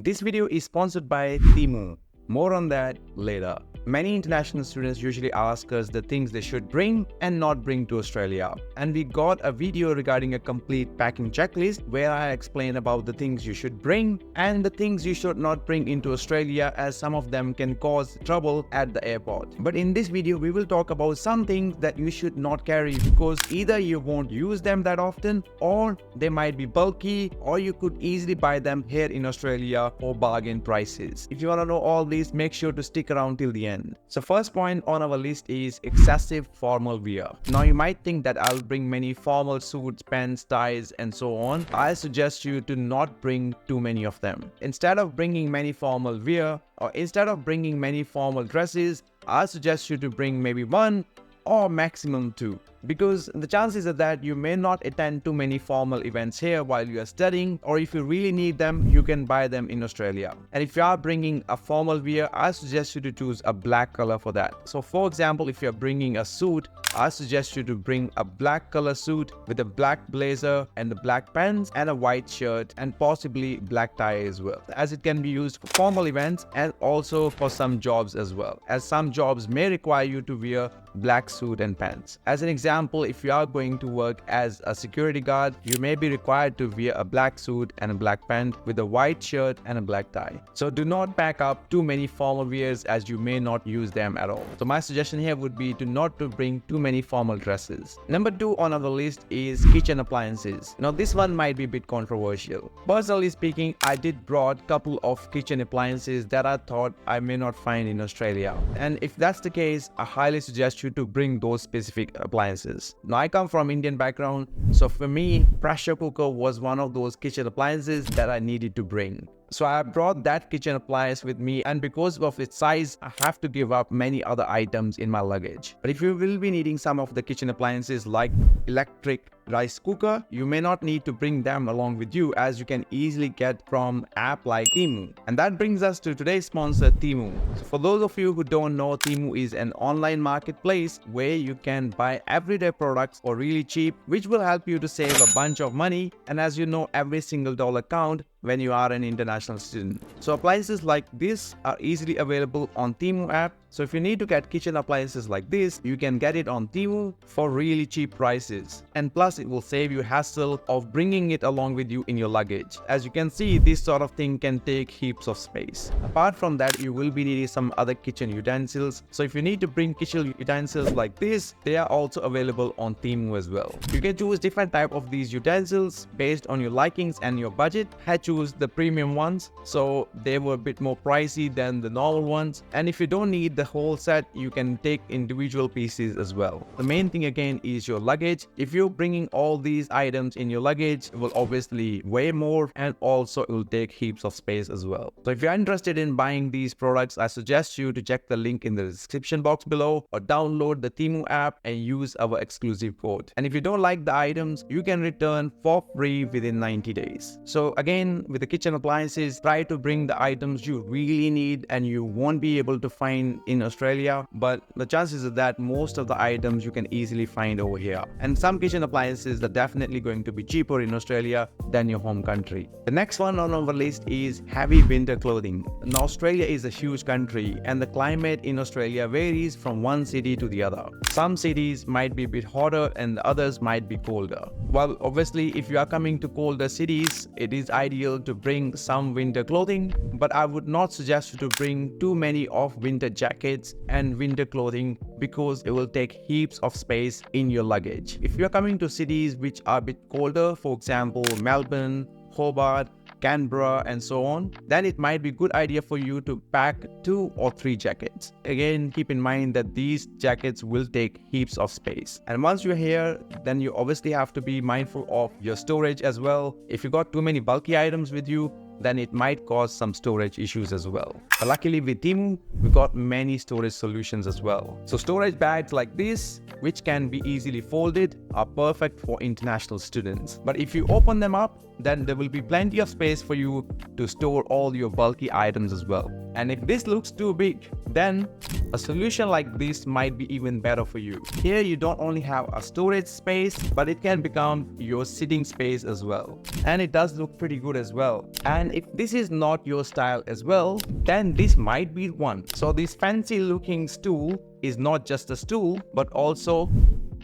This video is sponsored by Temu. More on that later. Many international students usually ask us the things they should bring and not bring to Australia. And we got a video regarding a complete packing checklist where I explain about the things you should bring and the things you should not bring into Australia, as some of them can cause trouble at the airport. But in this video, we will talk about some things that you should not carry because either you won't use them that often, or they might be bulky, or you could easily buy them here in Australia for bargain prices. If you want to know all these, make sure to stick around till the end. So first point on our list is excessive formal wear. Now you might think that I'll bring many formal suits, pants, ties and so on. I suggest you to not bring too many of them. Instead of bringing many formal wear, or instead of bringing many formal dresses, I suggest you to bring maybe one or maximum two, because the chances are that you may not attend too many formal events here while you are studying, or if you really need them, you can buy them in Australia. And if you are bringing a formal wear, I suggest you to choose a black color for that. So for example, if you are bringing a suit, I suggest you to bring a black color suit with a black blazer and the black pants and a white shirt and possibly black tie as well, as it can be used for formal events and also for some jobs as well, as some jobs may require you to wear black suit and pants. As an example, if you are going to work as a security guard, you may be required to wear a black suit and a black pant with a white shirt and a black tie. So do not pack up too many formal wears, as you may not use them at all. So my suggestion here would be to not to bring too many formal dresses. Number 2 on our list is kitchen appliances. Now this one might be a bit controversial. Personally speaking, I did brought couple of kitchen appliances that I thought I may not find in Australia. And if that's the case, I highly suggest you to bring those specific appliances. Now I come from Indian background, so for me, pressure cooker was one of those kitchen appliances that I needed to bring. So I brought that kitchen appliance with me, and because of its size, I have to give up many other items in my luggage. But if you will be needing some of the kitchen appliances like electric rice cooker, you may not need to bring them along with you, as you can easily get from app like Temu. And that brings us to today's sponsor, Temu. So for those of you who don't know, Temu is an online marketplace where you can buy everyday products for really cheap, which will help you to save a bunch of money. And as you know, every single dollar counts when you are an international student. So appliances like this are easily available on Temu app. So if you need to get kitchen appliances like this, you can get it on Temu for really cheap prices. And plus it will save you hassle of bringing it along with you in your luggage. As you can see, this sort of thing can take heaps of space. Apart from that, you will be needing some other kitchen utensils. So if you need to bring kitchen utensils like this, they are also available on Temu as well. You can choose different type of these utensils based on your likings and your budget. I choose the premium ones, so they were a bit more pricey than the normal ones. And if you don't need the whole set, you can take individual pieces as well. The main thing again is your luggage. If you're bringing all these items in your luggage, it will obviously weigh more, and also it will take heaps of space as well. So if you're interested in buying these products, I suggest you to check the link in the description box below, or download the Temu app and use our exclusive code. And if you don't like the items, you can return for free within 90 days. So again, with the kitchen appliances, try to bring the items you really need and you won't be able to find in Australia, but the chances are that most of the items you can easily find over here. And some kitchen appliances are definitely going to be cheaper in Australia than your home country. The next one on our list is heavy winter clothing. Now Australia is a huge country, and the climate in Australia varies from one city to the other. Some cities might be a bit hotter and the others might be colder. Well, obviously if you are coming to colder cities, it is ideal to bring some winter clothing, but I would not suggest you to bring too many of winter jackets and winter clothing, because it will take heaps of space in your luggage. If you're coming to cities which are a bit colder, for example Melbourne, Hobart, Canberra and so on, then it might be a good idea for you to pack 2 or 3 jackets. Again, keep in mind that these jackets will take heaps of space. And once you're here, then you obviously have to be mindful of your storage as well. If you got too many bulky items with you, then it might cause some storage issues as well. But luckily with Temu, we got many storage solutions as well. So storage bags like this, which can be easily folded, are perfect for international students. But if you open them up, then there will be plenty of space for you to store all your bulky items as well. And if this looks too big, then a solution like this might be even better for you. Here you don't only have a storage space, but it can become your sitting space as well. And it does look pretty good as well. And if this is not your style as well, then this might be one. So this fancy looking stool is not just a stool, but also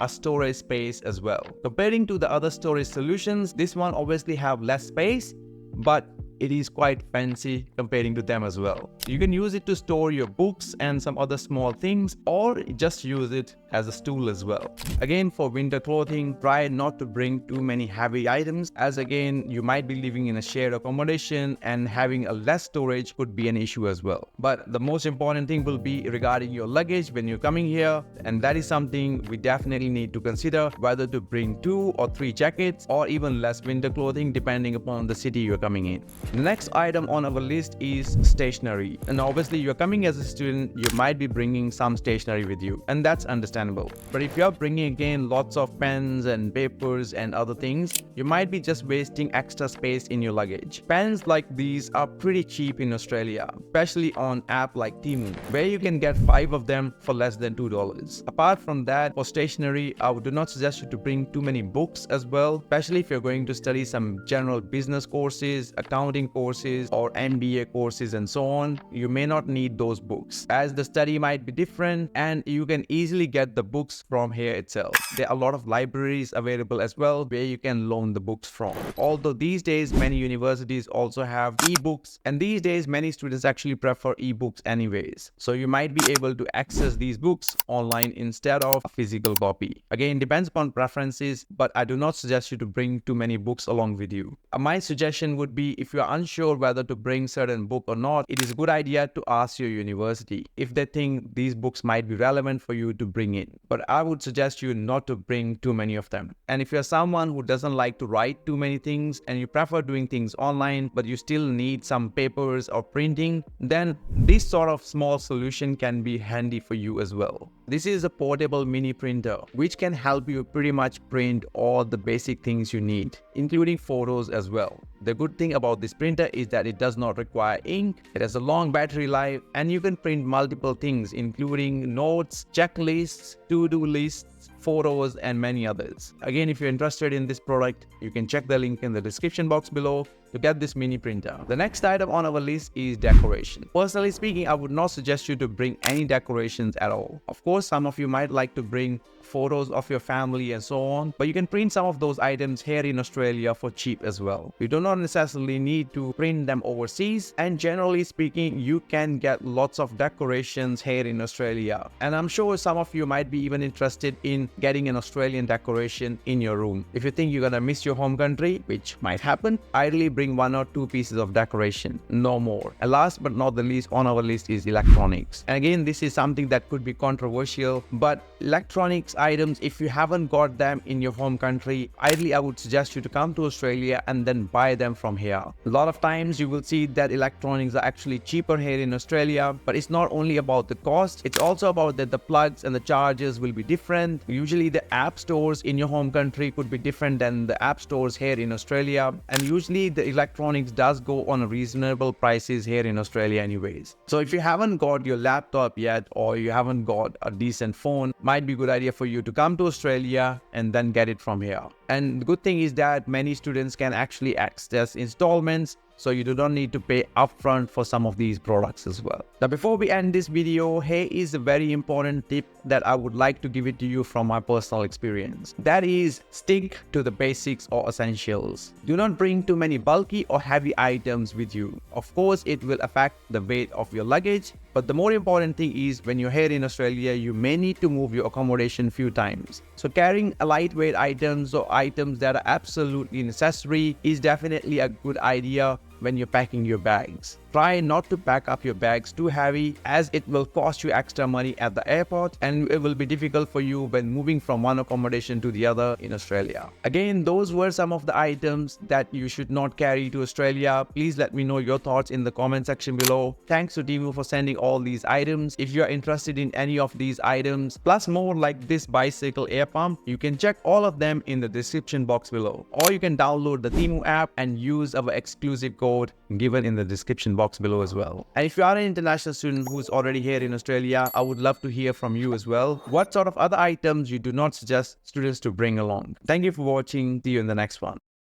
a storage space as well. Comparing to the other storage solutions, this one obviously have less space, but it is quite fancy comparing to them as well. You can use it to store your books and some other small things, or just use it as a stool as well. Again, for winter clothing, try not to bring too many heavy items, as again, you might be living in a shared accommodation and having a less storage could be an issue as well. But the most important thing will be regarding your luggage when you're coming here, and that is something we definitely need to consider, whether to bring 2 or 3 jackets or even less winter clothing depending upon the city you're coming in. The next item on our list is stationery. And obviously you're coming as a student, you might be bringing some stationery with you, and that's understandable. But if you're bringing again lots of pens and papers and other things, you might be just wasting extra space in your luggage. Pens like these are pretty cheap in Australia, especially on app like Temu, where you can get 5 of them for less than $2. Apart from that, for stationery, I would not suggest you to bring too many books as well, especially if you're going to study some general business courses, accounting courses, or MBA courses and so on. You may not need those books, as the study might be different and you can easily get the books from here itself. There are a lot of libraries available as well where you can loan the books from. Although these days many universities also have ebooks, and these days many students actually prefer ebooks anyways. So you might be able to access these books online instead of a physical copy. Again, depends upon preferences, but I do not suggest you to bring too many books along with you. My suggestion would be, if you are unsure whether to bring certain book or not, it is a good idea to ask your university if they think these books might be relevant for you to bring in. But I would suggest you not to bring too many of them. And if you're someone who doesn't like to write too many things and you prefer doing things online, but you still need some papers or printing, then this sort of small solution can be handy for you as well. This is a portable mini printer which can help you pretty much print all the basic things you need, including photos as well. The good thing about this printer is that it does not require ink, it has a long battery life, and you can print multiple things including notes, checklists, to-do lists, photos, and many others. Again, if you're interested in this product, you can check the link in the description box below to get this mini printer. The next item on our list is decoration. Personally speaking, I would not suggest you to bring any decorations at all. Of course, some of you might like to bring photos of your family and so on, but you can print some of those items here in Australia for cheap as well. You do not necessarily need to print them overseas, and generally speaking, you can get lots of decorations here in Australia. And I'm sure some of you might be even interested in getting an Australian decoration in your room. If you think you're gonna miss your home country, which might happen, ideally bring 1 or 2 pieces of decoration, no more. And last but not the least on our list is electronics. And again, this is something that could be controversial, but electronics items, if you haven't got them in your home country, ideally I would suggest you to come to Australia and then buy them from here. A lot of times you will see that electronics are actually cheaper here in Australia, but it's not only about the cost, it's also about that the plugs and the chargers will be different. Usually the app stores in your home country could be different than the app stores here in Australia, and usually the electronics does go on reasonable prices here in Australia anyways. So if you haven't got your laptop yet, or you haven't got a decent phone, might be a good idea for you to come to Australia and then get it from here. And the good thing is that many students can actually access installments, so you do not need to pay upfront for some of these products as well. Now, before we end this video, here is a very important tip that I would like to give it to you from my personal experience. That is, stick to the basics or essentials. Do not bring too many bulky or heavy items with you. Of course, it will affect the weight of your luggage, but the more important thing is, when you're here in Australia, you may need to move your accommodation few times. So carrying a lightweight items or items that are absolutely necessary is definitely a good idea when you're packing your bags. Try not to pack up your bags too heavy, as it will cost you extra money at the airport and it will be difficult for you when moving from one accommodation to the other in Australia. Again, those were some of the items that you should not carry to Australia. Please let me know your thoughts in the comment section below. Thanks to Temu for sending all these items. If you are interested in any of these items, plus more like this bicycle air pump, you can check all of them in the description box below. Or you can download the Temu app and use our exclusive code code given in the description box below as well. And if you are an international student who's already here in Australia, I would love to hear from you as well. What sort of other items you do not suggest students to bring along? Thank you for watching. See you in the next one.